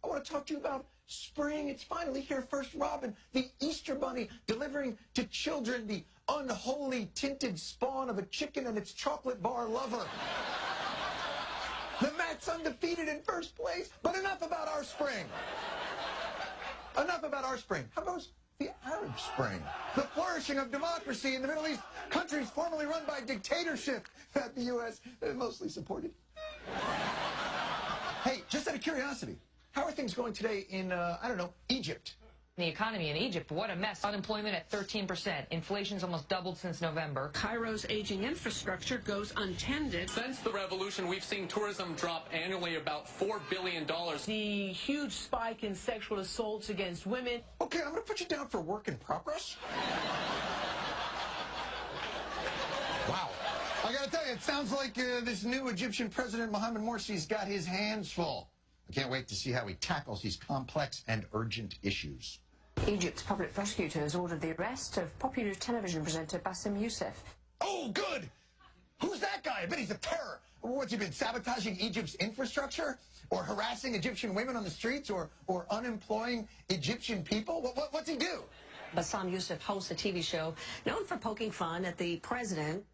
want to talk to you about spring. It's finally here. First robin, the Easter bunny, delivering to children the unholy tinted spawn of a chicken and its chocolate bar lover. The Mets undefeated in first place. But enough about our spring. Enough about our spring. How about the Arab Spring? The flourishing of democracy in the Middle East, countries formerly run by dictatorship that the U.S. Mostly supported. Hey, just out of curiosity, how are things going today in, I don't know, Egypt? The economy in Egypt, what a mess. Unemployment at 13%. Inflation's almost doubled since November. Cairo's aging infrastructure goes untended. Since the revolution, we've seen tourism drop annually about $4 billion. The huge spike in sexual assaults against women. Okay, I'm going to put you down for work in progress. Wow. I got to tell you, it sounds like this new Egyptian president, Mohamed Morsi's got his hands full. I can't wait to see how he tackles these complex and urgent issues. Egypt's public prosecutor has ordered the arrest of popular television presenter Bاسm Yusuf. Oh, good! Who's that guy? I bet he's a terror. What's he been, sabotaging Egypt's infrastructure? Or harassing Egyptian women on the streets? Or unemploying Egyptian people? What's he do? Bاسm Yusuf hosts a TV show known for poking fun at the president.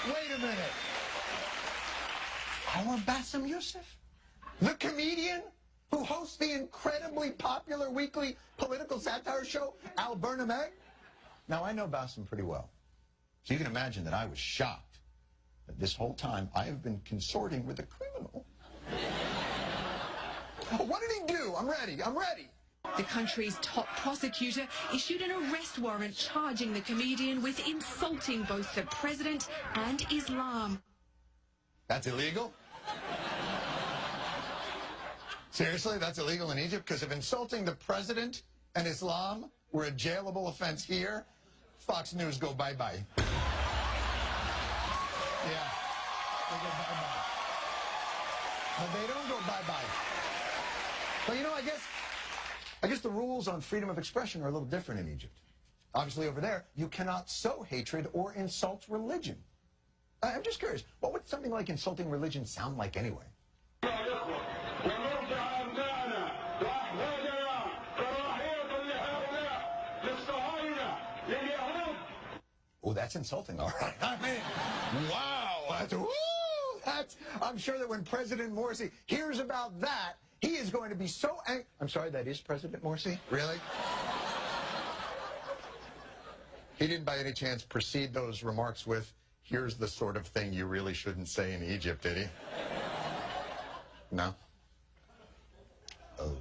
Wait a minute. Our Bاسm Yusuf? The comedian who hosts the incredibly popular weekly political satire show, Al Burnham. Now, I know Bاسm pretty well. So you can imagine that I was shocked that this whole time I have been consorting with a criminal. What did he do? I'm ready. The country's top prosecutor issued an arrest warrant charging the comedian with insulting both the president and Islam. That's illegal? Seriously, that's illegal in Egypt? Because if insulting the president and Islam were a jailable offense here, Fox News go bye-bye. Yeah, they go bye-bye. But they don't go bye-bye. Well, you know, I guess the rules on freedom of expression are a little different in Egypt. Obviously, over there, you cannot sow hatred or insult religion. I'm just curious, what would something like insulting religion sound like anyway? Oh, that's insulting, all right. I mean, wow, I'm sure that when President Morsi hears about that, he is going to be so angry. I'm sorry, that is President Morsi? Really? He didn't by any chance precede those remarks with, here's the sort of thing you really shouldn't say in Egypt, did he? No? Oh.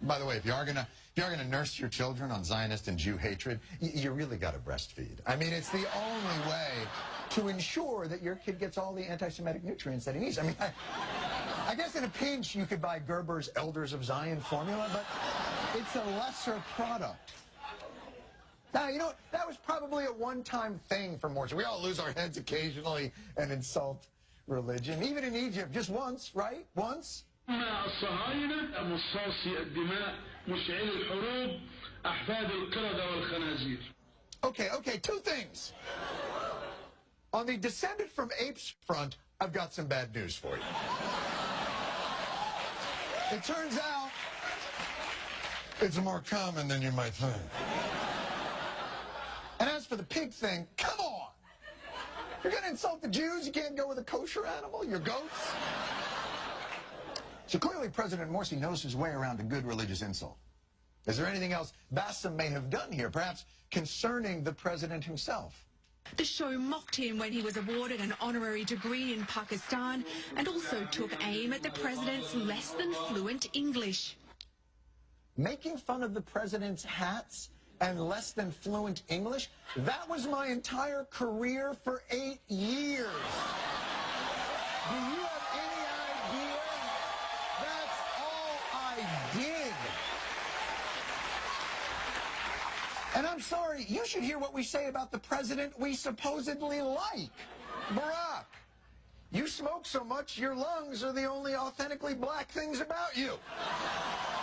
By the way, if you are gonna nurse your children on Zionist and Jew hatred, you really got to breastfeed. I mean, it's the only way to ensure that your kid gets all the anti-Semitic nutrients that he needs. I mean, I guess in a pinch you could buy Gerber's Elders of Zion formula, but it's a lesser product. Now, you know, that was probably a one-time thing for Morsi. We all lose our heads occasionally and insult religion. Even in Egypt, just once, right? Once? Okay, two things. On the descended from apes front, I've got some bad news for you. It turns out it's more common than you might think. And as for the pig thing, come on! You're going to insult the Jews? You can't go with a kosher animal? Your goats? So clearly President Morsi knows his way around a good religious insult. Is there anything else Bاسm may have done here, perhaps concerning the president himself? The show mocked him when he was awarded an honorary degree in Pakistan and also took aim at the president's less than fluent English. Making fun of the president's hats and less than fluent English? That was my entire career for 8 years. Do you have any idea? That's all I did. And I'm sorry, you should hear what we say about the president we supposedly like. Barack, you smoke so much, your lungs are the only authentically black things about you.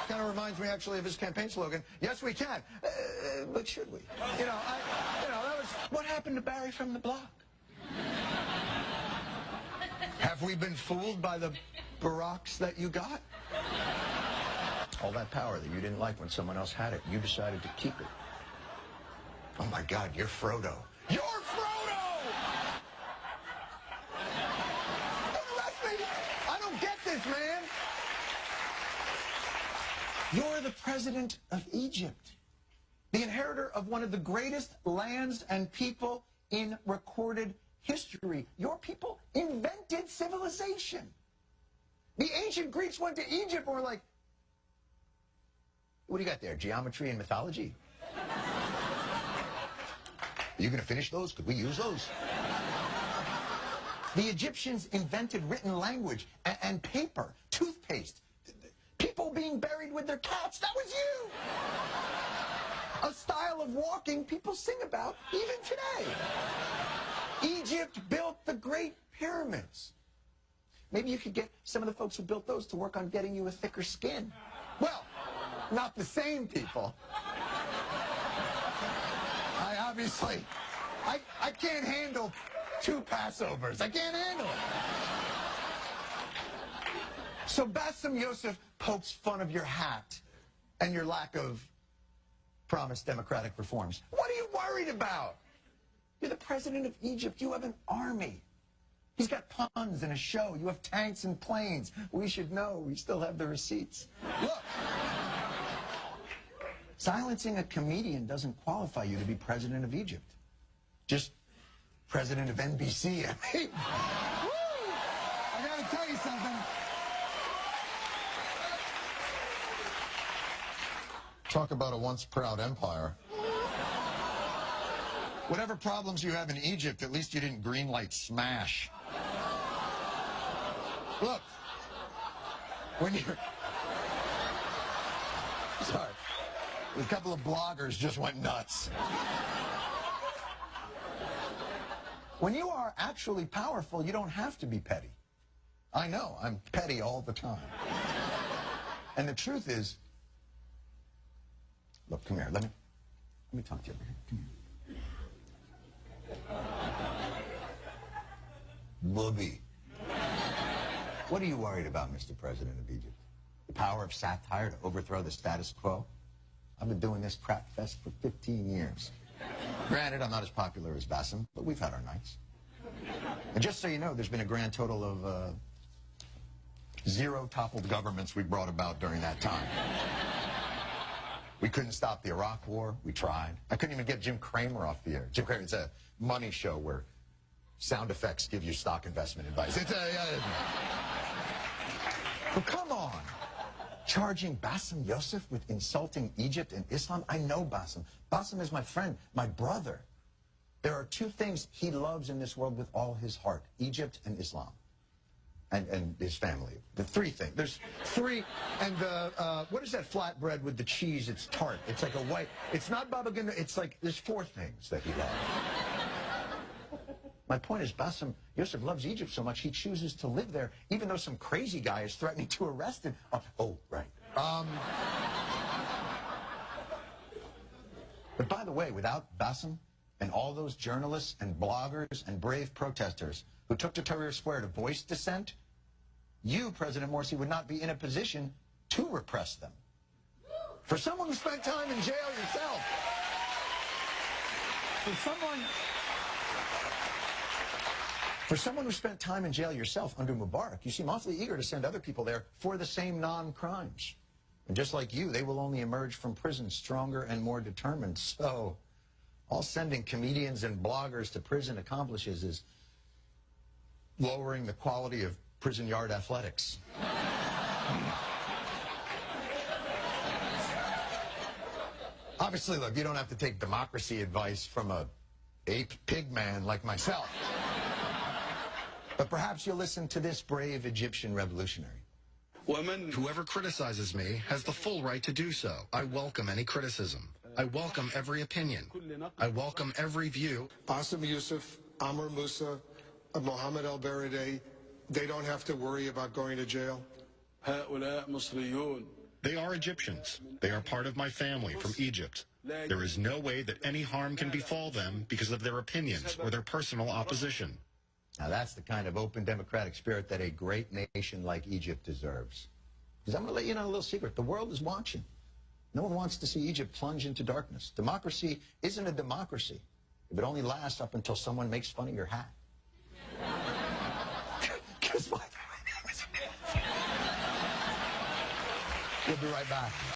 Kind of reminds me, actually, of his campaign slogan, yes, we can, but should we? You know, that was what happened to Barry from the block. Have we been fooled by the barracks that you got? All that power that you didn't like when someone else had it, you decided to keep it. Oh my God, you're Frodo. You're Frodo! Don't arrest me! I don't get this, man! You're the president of Egypt, the inheritor of one of the greatest lands and people in recorded history. Your people invented civilization. The ancient Greeks went to Egypt and were like, what do you got there, geometry and mythology? Are you going to finish those? Could we use those? The Egyptians invented written language and paper, toothpaste, people being buried with their cats. That was you! A style of walking people sing about even today. Egypt built the Great Pyramids. Maybe you could get some of the folks who built those to work on getting you a thicker skin. Well, not the same people. I can't handle 2 Passovers. I can't handle it. So Bاسم Yusuf pokes fun of your hat and your lack of promised democratic reforms. What are you worried about? You're the president of Egypt. You have an army. He's got puns and a show. You have tanks and planes. We should know. We still have the receipts. Look. Silencing a comedian doesn't qualify you to be president of Egypt. Just president of NBC. I mean, woo! I gotta tell you something. Talk about a once proud empire. Whatever problems you have in Egypt, at least you didn't greenlight Smash. Look, when you're... Sorry. A couple of bloggers just went nuts. When you are actually powerful, you don't have to be petty. I know, I'm petty all the time. And the truth is, look, come here, let me talk to you over here. Come here. Booby. What are you worried about, Mr. President of Egypt? The power of satire to overthrow the status quo? I've been doing this crap fest for 15 years. Granted, I'm not as popular as Bاسم, but we've had our nights. And just so you know, there's been a grand total of 0 toppled governments we brought about during that time. We couldn't stop the Iraq War. We tried. I couldn't even get Jim Cramer off the air. Jim Cramer, it's a money show where sound effects give you stock investment advice. It's but come on. Charging Bاسم Yusuf with insulting Egypt and Islam? I know Bاسم. Bاسm is my friend, my brother. There are 2 things he loves in this world with all his heart: Egypt and Islam. And his family. The 3 things. There's 3. And what is that flatbread with the cheese? It's tart. It's like a white. It's not Baba Ganoush. It's like there's 4 things that he loves. My point is, Bاسm Yusuf loves Egypt so much he chooses to live there, even though some crazy guy is threatening to arrest him. Oh, right. But by the way, without Bاسm and all those journalists and bloggers and brave protesters who took to Tahrir Square to voice dissent, you, President Morsi, would not be in a position to repress them. For someone who spent time in jail yourself, for someone who spent time in jail yourself under Mubarak, you seem awfully eager to send other people there for the same non-crimes. And just like you, they will only emerge from prison stronger and more determined. So, all sending comedians and bloggers to prison accomplishes is lowering the quality of prison yard athletics. Obviously, look, you don't have to take democracy advice from a ape pig man like myself. But perhaps you'll listen to this brave Egyptian revolutionary. Whoever criticizes me has the full right to do so. I welcome any criticism. I welcome every opinion. I welcome every view. Bاسm Yusuf, Amr Musa, Mohammed al-Baradei, they don't have to worry about going to jail? They are Egyptians. They are part of my family from Egypt. There is no way that any harm can befall them because of their opinions or their personal opposition. Now, that's the kind of open democratic spirit that a great nation like Egypt deserves. Because I'm going to let you know a little secret. The world is watching. No one wants to see Egypt plunge into darkness. Democracy isn't a democracy if it only lasts up until someone makes fun of your hat. We'll be right back.